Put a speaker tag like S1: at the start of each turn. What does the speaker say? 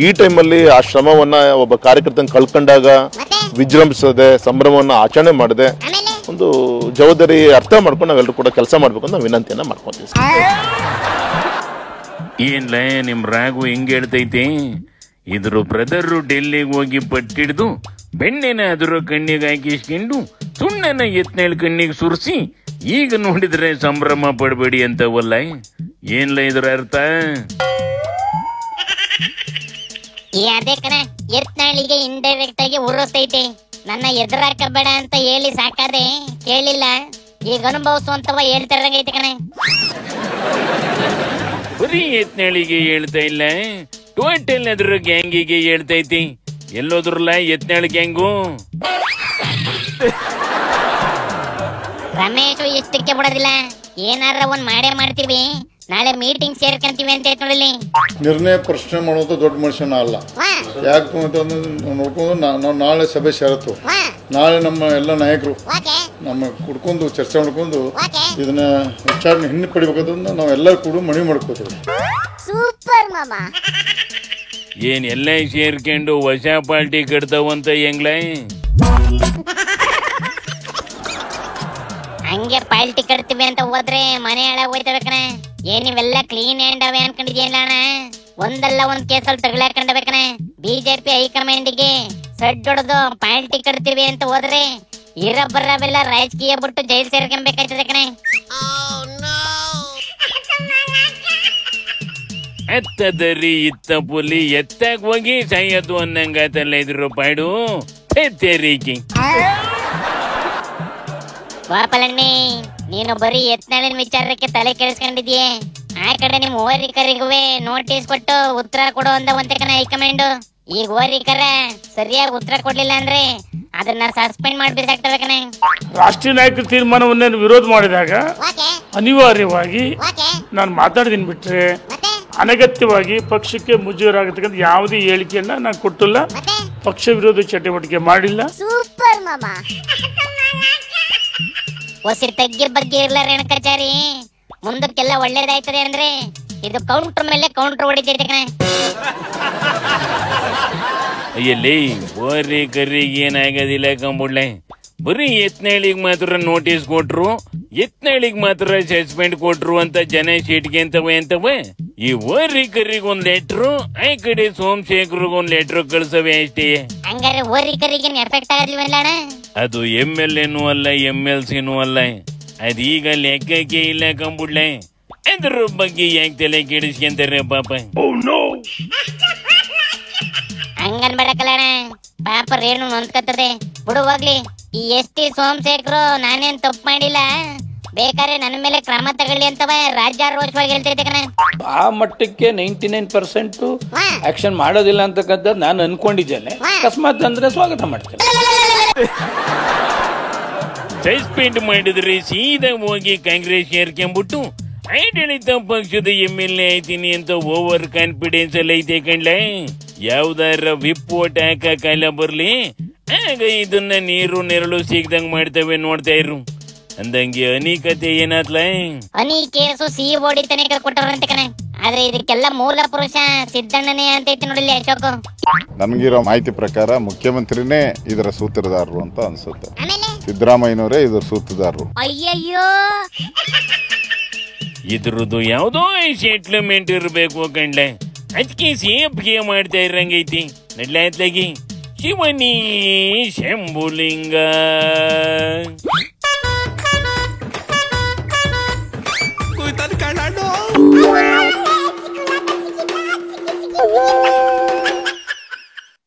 S1: ಈ ಟೈಮಲ್ಲಿ ಆ ಶ್ರಮವನ್ನ ಒಬ್ಬ ಕಾರ್ಯಕರ್ತನ ಕಳ್ಕೊಂಡಾಗ ವಿಜೃಂಭಿಸದೆ ಸಂಭ್ರಮವನ್ನ ಆಚರಣೆ ಮಾಡದೆ ಒಂದು ಜವಾಬ್ದಾರಿ ಅರ್ಥ ಮಾಡ್ಕೊಂಡು ನಾವೆಲ್ಲರೂ ಕೂಡ ಕೆಲಸ ಮಾಡ್ಬೇಕು ಅಂತ ವಿನಂತಿಯನ್ನ ಮಾಡ್ಕೊಂತೀವಿ.
S2: ಏನ್ಲ ನಿಮ್ ರಾಗು ಹೆಂಗ್ ಹೇಳ್ತೈತಿ, ಇದ್ರ ಬ್ರದರು ಡೆಲ್ಲಿಗೆ ಹೋಗಿ ಪಟ್ಟಿಡ್ದು ಬೆಣ್ಣೆನ ಅದ್ರ ಕಣ್ಣಿಗೆ ಹಾಕಿಸ್ಕೊಂಡು ಸುಣ್ಣನ ಎತ್ನೇಳ್ ಕಣ್ಣಿಗೆ ಸುರಿಸಿ ಈಗ ನೋಡಿದ್ರೆ ಸಂಭ್ರಮ ಪಡಬೇಡಿ ಅಂತವಲ್ಲ. ಏನ್ಲ ಇದ್ರ ಅರ್ಥ?
S3: ಅದೇ ಕಣ, ಎತ್ನಾಳಿಗೆ ಇಂಡೈರೆಕ್ಟ್ ಆಗಿ ಉರಿಸ್ತೈತೆ. ನನ್ನ ಎದುರಾಕಬೇಡ ಅಂತ ಹೇಳಿ ಸಾಕಾದೆ, ಕೇಳಿಲ್ಲ. ಈಗ ಅನುಭವಿಸುವಂತವ ಹೇಳ್ತಿರಂಗೈತೆ ಕಣ.
S2: ಬರೀ ಎತ್ನಾಳಿಗೆ ಹೇಳ್ತಾ ಇಲ್ಲ, ಟೋಟಲ್ ಅದ್ರ ಗ್ಯಾಂಗಿಗೆ ಹೇಳ್ತೈತಿ. ಎಲ್ಲೋದ್ರಲ್ಲ ಎತ್ನಾಳ್ ಗ್ಯಾಂಗು?
S3: ರಮೇಶ್ ಇಷ್ಟಕ್ಕೆ ಬಿಡೋದಿಲ್ಲ, ಏನಾರ ಒಂದ್ ಮಾಡೇ ಮಾಡ್ತೀವಿ. ನಾಳೆ ಮೀಟಿಂಗ್ ಸೇರ್ಕಂತೀವಿ ಅಂತ ನೋಡಲಿ.
S4: ನಿರ್ಣಯ ಪ್ರಶ್ನೆ ಮಾಡೋದು ದೊಡ್ಡ ಮನುಷ್ಯನ ಅಲ್ಲ. ಯಾಕೆ ನೋಡ್ಕೊಂಡು ನಾವು ನಾಳೆ ಸಭೆ ಸೇರತ್ತು. ನಾಳೆ ನಮ್ಮ ಎಲ್ಲ ನಾಯಕರು ನಮ್ಮ ಕುಡ್ಕೊಂಡು ಚರ್ಚೆ ಮಾಡ್ಕೊಂಡು ಇದನ್ನ ವಿಚಾರಣೆ ಹಿಂದೆ ಪಡಿಬೇಕಂತ ನಾವು ಎಲ್ಲರೂ ಕೂಡ ಮನವಿ ಮಾಡ್ಕೋತೀವಿ.
S3: ಸೂಪರ್ ಮಾಮ.
S2: ಏನ್ ಎಲ್ಲ ಸೇರ್ಕೊಂಡು ಹೊಸ ಪಾರ್ಟಿ ಕಟ್ತಾವಂತ ಹೆಂಗ್ಲ?
S3: ಹಂಗೆ ಪಾಲ್ಟಿ ಕಟ್ತೀವಿ ಅಂತ ಹೋದ್ರೆ ಮನೆ ಹಾಳಾಗ್ ಹೋಯ್ತವೆ ಕಣ. ಏನ್ ನೀವೆಲ್ಲ ಕ್ಲೀನ್ ಹ್ಯಾಂಡ್ ಅವೇ ಅನ್ಕೊಂಡಿದ್ಯಲ್ಲ ಅಣ್ಣ? ಒಂದಲ್ಲ ಒಂದ್ ಕೇಸಲ್ಲಿ ತಗಲಾಕೊಂಡಬೇಕಣ. ಬಿಜೆಪಿ ಹೈಕಮಾಂಡಿಗೆ ಸಡ್ ಹೊಡೆದು ಪಾಲ್ಟಿ ಕಟ್ತೀವಿ ಅಂತ ಹೋದ್ರೆ ಇರಬರವೆಲ್ಲ ರಾಜಕೀಯ ಬಿಟ್ಟು ಜೈಲ್ ಸೇರ್ಕೊಂಬೇಕಾಯ್ತದೆ ಕಣ.
S2: ಎತ್ತದರಿ ಇತ್ತ ಪುಲಿ ಎತ್ತಾಗ ಹೋಗಿ ಸಾಯೋದು ಅನ್ನಂಗಾತಲ್ಲ ಇದ್ರು ಪಾಡು ತೆರೀಕಿ.
S3: ಗೋಪಾಲಣ್ಣಿ, ನೀನು ಬರೀ ಎತ್ನಾಳಿನ ವಿಚಾರಕ್ಕೆ ತಲೆ ಕೆಡಿಸ್ಕೊಂಡಿದ್ಯೆ. ಆ ಕಡೆ ನಿಮ್ ಓರಿಕರಿಗೂ ನೋಟಿಸ್ ಕೊಟ್ಟು ಉತ್ತರ ಕೊಡು ಅಂದ ಒಂದೇ ಕಣ ಹೈಕಮಾಂಡ್. ಈಗ ಓರಿಕರ ಸರಿಯಾಗಿ ಉತ್ತರ ಕೊಡ್ಲಿಲ್ಲ ಅಂದ್ರೆ ಅದನ್ನ ಸಸ್ಪೆಂಡ್ ಮಾಡ್ಬೇಕಾಗ್ತದೆ ಕಣ.
S5: ರಾಷ್ಟ್ರೀಯ ನಾಯಕರ ತೀರ್ಮಾನವನ್ನೇನು ವಿರೋಧ ಮಾಡಿದಾಗ ಅನಿವಾರ್ಯವಾಗಿ ನಾನು ಮಾತಾಡಿದೀನಿ ಬಿಟ್ರೆ ಅನಗತ್ಯವಾಗಿ ಪಕ್ಷಕ್ಕೆ ಮುಜುಗರಾಗತಕ್ಕಂಥ ಯಾವುದೇ ಹೇಳಿಕೆಯನ್ನ ನಾನು ಕೊಟ್ಟಿಲ್ಲ. ಪಕ್ಷ ವಿರೋಧ ಚಟುವಟಿಕೆ ಮಾಡಿಲ್ಲ.
S3: ಸೂಪರ್ ಮಾಮ. ಹೊಸಿರ್ ತಗ್ಗಿ ಬಗ್ಗೆ ಇರ್ಲ ರೇಣುಕಾಚಾರಿ, ಮುಂದಕ್ಕೆಲ್ಲ ಒಳ್ಳೇದಾಯ್ತದೆ ಅಂದ್ರೆ ಇದು ಕೌಂಟರ್ ಮೇಲೆ ಕೌಂಟರ್ ಹೊಡಿತೈತೆ ಕಣ.
S2: ಅಯ್ಯಲ್ಲಿ ಓರಿ ಕರಿಗೆ ಏನಾಗೋದಿಲ್ಲ ಕಂಬುಡ್ಲೆ. ಬರೀ ಎತ್ನಾಳಿಗೆ ಮಾತ್ರ ನೋಟಿಸ್ ಕೊಟ್ರು, ಎತ್ನಾಳಿಗೆ ಮಾತ್ರ ಸಸ್ಪೆಂಡ್ ಕೊಟ್ರು ಅಂತ ಜನ ಶೀಟ್ಗೆ ಅಂತವೆ. ಈ ಓರಿ ಕರಿಗೆ ಒಂದ್ ಲೆಟ್ರು, ಆ ಕಡೆ ಸೋಮಶೇಖರ್ಗೆ ಒಂದ್ ಲೆಟ್ರು ಕಳ್ಸವೆ ಅಷ್ಟೇ.
S3: ಹಂಗಾರೆ ಓರಿ ಕರಿಗೆ ಎಫೆಕ್ಟ್ ಆಗಲಿಲ್ಲ ಅಣ್ಣ?
S2: ಅದು MLA ಅಲ್ಲ MLC ಅಲ್ಲ, ಅದೀಗ ಲೆಕ್ಕಕ್ಕೆ ಇಲ್ಲ ಕಂಬುಡ್ಲೆ. ಅದ್ರ ಬಗ್ಗೆ ಯಾಕೆ ತಲೆ ಕೆಡಿಸ್ಕೊಂತಾರೆ ಪಾಪ?
S3: ಹಂಗನ್ಬೇಡ ಕಲ್ಯಾಣ, ಪಾಪ ರೇಣು ನೊಂದ್ಕತ್ತದೆ ಬಿಡು ಹೋಗ್ಲಿ. ಈ ST ಸೋಮಶೇಖರ್ ನಾನೇನ್ ತಪ್ಪು ಮಾಡಿಲ್ಲ, ಬೇಕಾದ್ರೆ ನನ್ನ ಮೇಲೆ ಕ್ರಮ ತಗೊಳ್ಳಿ ಅಂತವ ರಾಜ್ಯಾರೋಷವಾಗಿ ಹೇಳ್ತೈತೆ ಕಣ.
S6: ಆ ಮಟ್ಟಕ್ಕೆ 99% ಆಕ್ಷನ್ ಮಾಡೋದಿಲ್ಲ ಅಂತಕ್ಕಂಥ ನಾನು ಅನ್ಕೊಂಡಿದ್ದೇನೆ. ಅಕಸ್ಮಾತ್ ಅಂದ್ರೆ ಸ್ವಾಗತ ಮಾಡ್ತೇನೆ.
S2: ಸಸ್ಪೆಂಡ್ ಮಾಡಿದ್ರೆ ಸೀದಾ ಹೋಗಿ ಕಾಂಗ್ರೆಸ್ ಸೇರ್ಕೊಂಡ್ಬಿಟ್ಟು ಆಡಳಿತ ಪಕ್ಷದ MLA ಆಯ್ತೀನಿ ಅಂತ ಓವರ್ ಕಾನ್ಫಿಡೆನ್ಸ್ ಅಲ್ಲಿ ಐತೆ ಕಣ್ಲ. ಯಾವ್ದಾರ ವಿಪ್ ಓಟ್ ಹಾಕ ಕಾಲ ಬರ್ಲಿ, ಆಗ ಇದನ್ನ ನೀರು ನೆರಳು ಸಿಗ್ದಂಗ್ ಮಾಡ್ತೇವೆ, ನೋಡ್ತಾ ಇರು ಅಂದಂಗೆ. ಅನಿಕತೆ ಏನಾತ್ಲ?
S3: ಅನಿ ಕೇಸು ಸಿಹಿ ಬೋಡಿ ತನಿಖೆ ಕೊಟ್ಟವ್ರಂತೆ ಕಣ. ಆದ್ರೆ ಇದಕ್ಕೆಲ್ಲ ಮೂಲ ಪುರುಷ ಸಿದ್ದಣ್ಣನೇ ಅಂತೈತಿ ನೋಡಿಲ್ಲ ಅಶೋಕ್.
S7: ನನ್ಗಿರೋ ಮಾಹಿತಿ ಪ್ರಕಾರ ಮುಖ್ಯಮಂತ್ರಿನೇ ಇದರ ಸೂತ್ರಧಾರರು ಅಂತ ಅನ್ಸುತ್ತೆ. ಸಿದ್ದರಾಮಯ್ಯನವರೇ ಇದರ ಸೂತ್ರಧಾರರು.
S3: ಅಯ್ಯಯ್ಯೋ,
S2: ಇದ್ರದ್ದು ಯಾವ್ದೋ ಸೆಟ್ಲ್ಮೆಂಟ್ ಇರ್ಬೇಕು ಕಂಡ್ಲೆ. ಅದಕ್ಕೆ ಸೇಫ್ಗೆ ಮಾಡ್ತಾ ಇರಂಗೈತಿ. ನಡ್ಲಾಯ್ತಲಾಗಿ ಶಿವನಿ ಶಂಭುಲಿಂಗ.